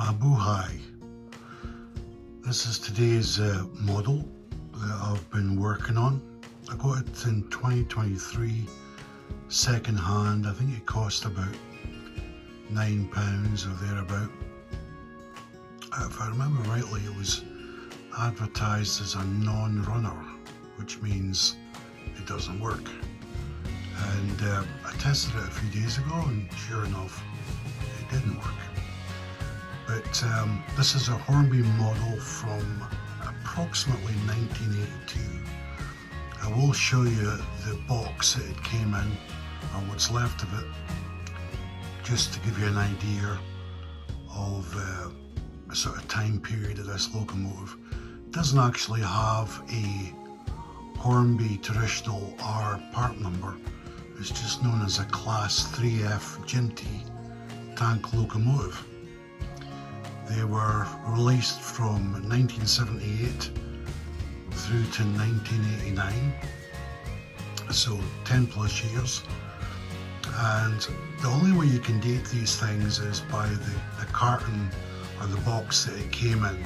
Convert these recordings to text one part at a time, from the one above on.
Hi. This is today's model that I've been working on. I got it in 2023 second hand. I think it cost about £9 or thereabout. If I remember rightly, it was advertised as a non-runner, which means it doesn't work. And I tested it a few days ago, and sure enough, it didn't work. But this is a Hornby model from approximately 1982. I will show you the box that it came in, or what's left of it, just to give you an idea of a sort of time period of this locomotive. It doesn't actually have a Hornby traditional R part number. It's just known as a Class 3F Jinty tank locomotive. They were released from 1978 through to 1989, so 10 plus years. And the only way you can date these things is by the carton or the box that it came in,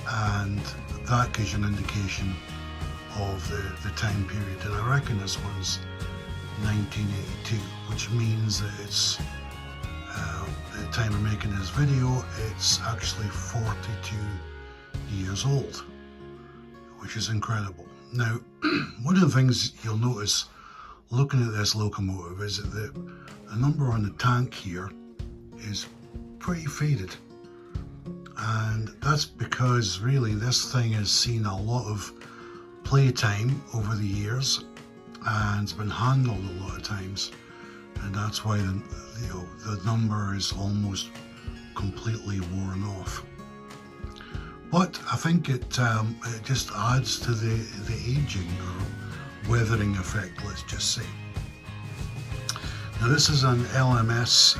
and that gives you an indication of the time period. And I reckon this one's 1982, which means that it's at the time of making this video, it's actually 42 years old, which is incredible. Now, one of the things you'll notice looking at this locomotive is that the number on the tank here is pretty faded, and that's because really this thing has seen a lot of playtime over the years and it's been handled a lot of times, and that's why the number is almost completely worn off. But I think it just adds to the aging or weathering effect, let's just say. Now this is an LMS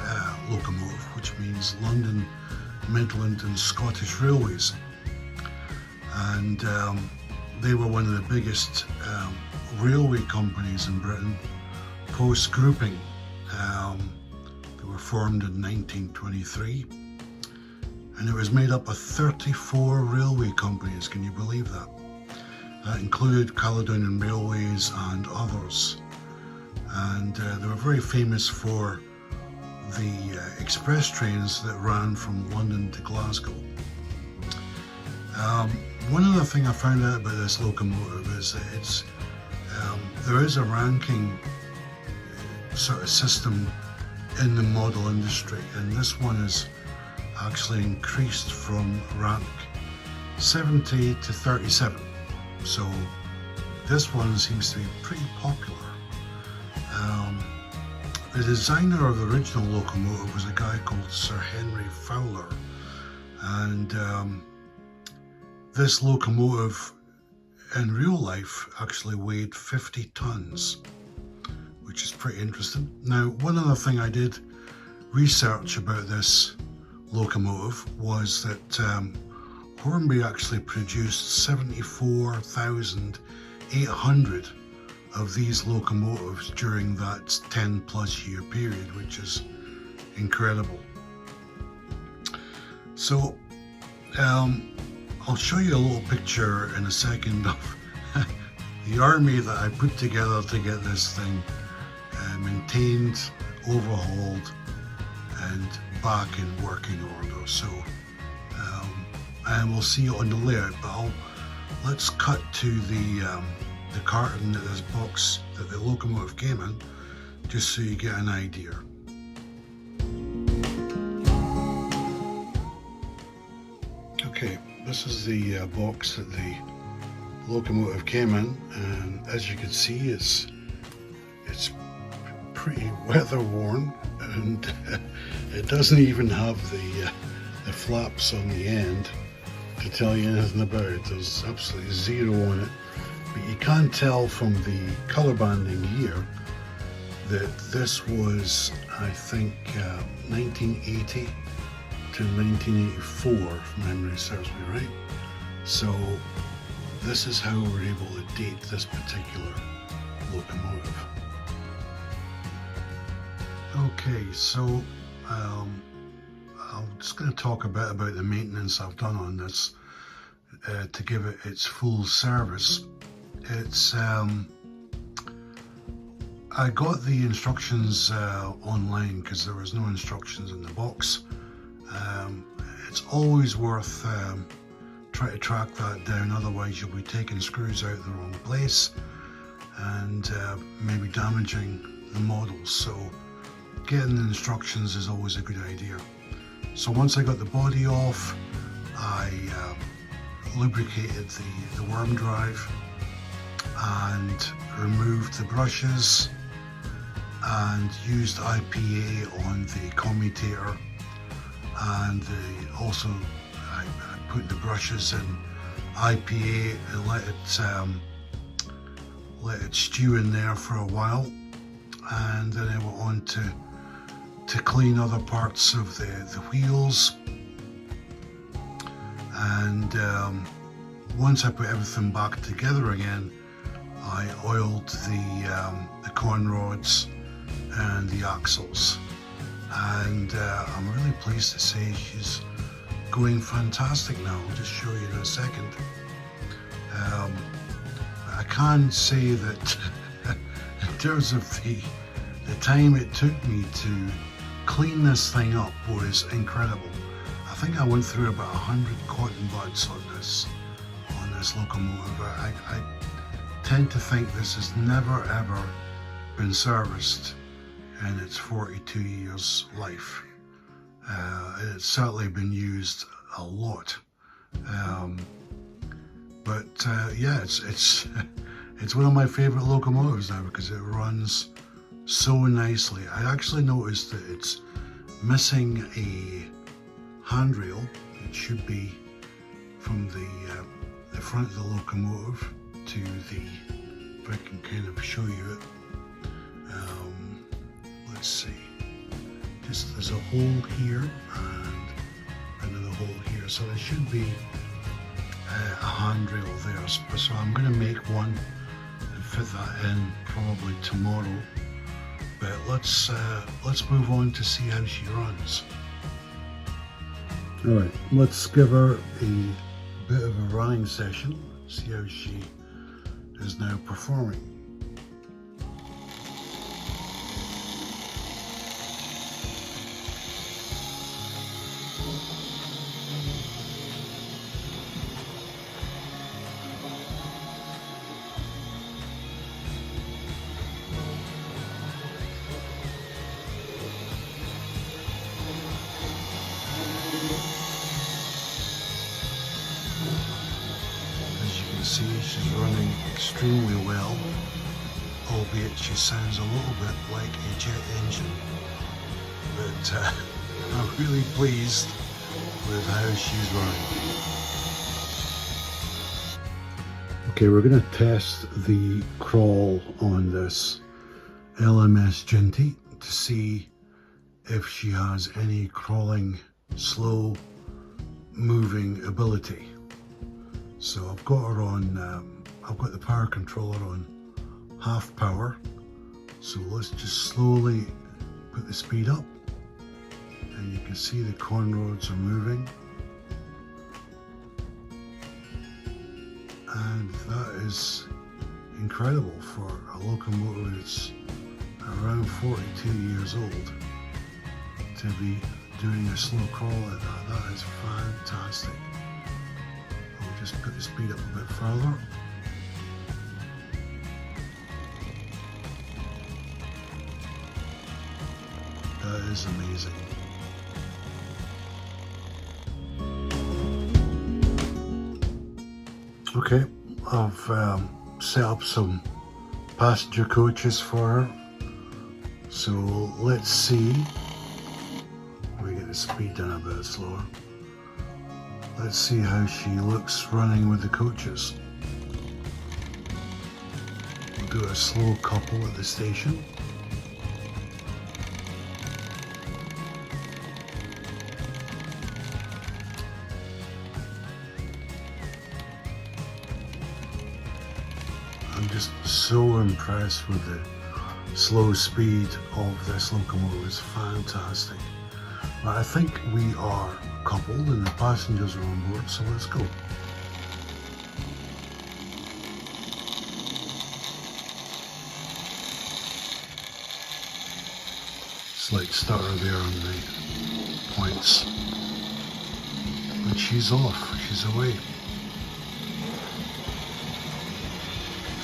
locomotive, which means London, Midland and Scottish Railways, and they were one of the biggest railway companies in Britain post-grouping. They were formed in 1923, and it was made up of 34 railway companies. Can you believe that? That included Caledonian Railways and others, and they were very famous for the express trains that ran from London to Glasgow. One other thing I found out about this locomotive is that there is a ranking sort of system in the model industry, and this one is actually increased from rank 70 to 37. So this one seems to be pretty popular. The designer of the original locomotive was a guy called Sir Henry Fowler, and this locomotive in real life actually weighed 50 tons, which is pretty interesting. Now, one other thing I did research about this locomotive was that Hornby actually produced 74,800 of these locomotives during that 10 plus year period, which is incredible. So I'll show you a little picture in a second of the army that I put together to get this thing maintained, overhauled and back in working order. So and we'll see it on the layout, but let's cut to the carton that this box that the locomotive came in, just so you get an idea. Okay, this is the box that the locomotive came in, and as you can see, it's pretty weather worn, and it doesn't even have the flaps on the end to tell you anything about it. There's absolutely zero on it, but you can tell from the colour banding here that this was, I think, 1980 to 1984, if memory serves me right. So this is how we're able to date this particular locomotive. Okay, so I'll just going to talk a bit about the maintenance I've done on this to give it its full service. It's I got the instructions online because there was no instructions in the box. It's always worth trying to track that down, otherwise you'll be taking screws out the wrong place and maybe damaging the models. So getting the instructions is always a good idea. So once I got the body off, I lubricated the worm drive and removed the brushes and used IPA on the commutator, and also I put the brushes in IPA and let it stew in there for a while, and then I went on to clean other parts of the wheels. And once I put everything back together again, I oiled the con rods and the axles, and I'm really pleased to say she's going fantastic now. I'll just show you in a second. I can say that in terms of the time it took me to clean this thing up was incredible. I think I went through about 100 cotton buds on this locomotive. I tend to think this has never ever been serviced in its 42 years life. It's certainly been used a lot, but yeah, it's one of my favorite locomotives now because it runs so nicely. I actually noticed that it's missing a handrail. It should be from the front of the locomotive to the, if I can kind of show you it, let's see, just there's a hole here and another hole here, so there should be a handrail there, so I'm going to make one and fit that in probably tomorrow. But let's move on to see how she runs. Alright, let's give her a bit of a running session, see how she is now performing. See, she's running extremely well, albeit she sounds a little bit like a jet engine, but I'm really pleased with how she's running. Okay, we're going to test the crawl on this LMS Jinty to see if she has any crawling, slow moving ability. So I've got her on, I've got the power controller on half power. So let's just slowly put the speed up, and you can see the con rods are moving. And that is incredible for a locomotive that's around 42 years old to be doing a slow crawl like that. That is fantastic. Just put the speed up a bit further. That is amazing. Okay, I've set up some passenger coaches for her. So let's see. Let me get the speed down a bit slower. Let's see how she looks running with the coaches. We'll do a slow couple at the station. I'm just so impressed with the slow speed of this locomotive. It's fantastic. But I think we are coupled and the passengers are on board, so let's go. Slight stutter there on the points. But she's off, she's away.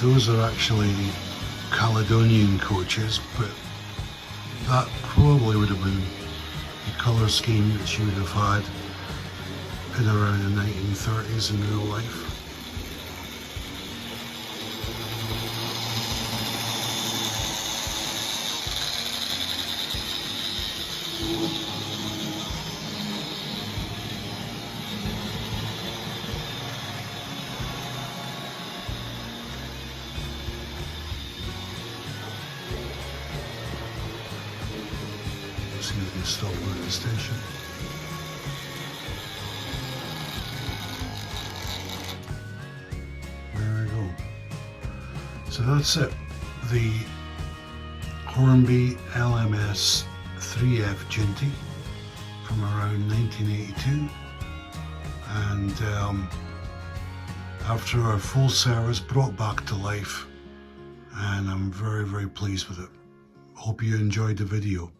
Those are actually Caledonian coaches, but that probably would have been the colour scheme that she would have had in around the 1930s in real life. See if we can stop her at the station. There we go. So that's it. The Hornby LMS 3F Jinty from around 1982. And after our full service, brought back to life. And I'm very, very pleased with it. Hope you enjoyed the video.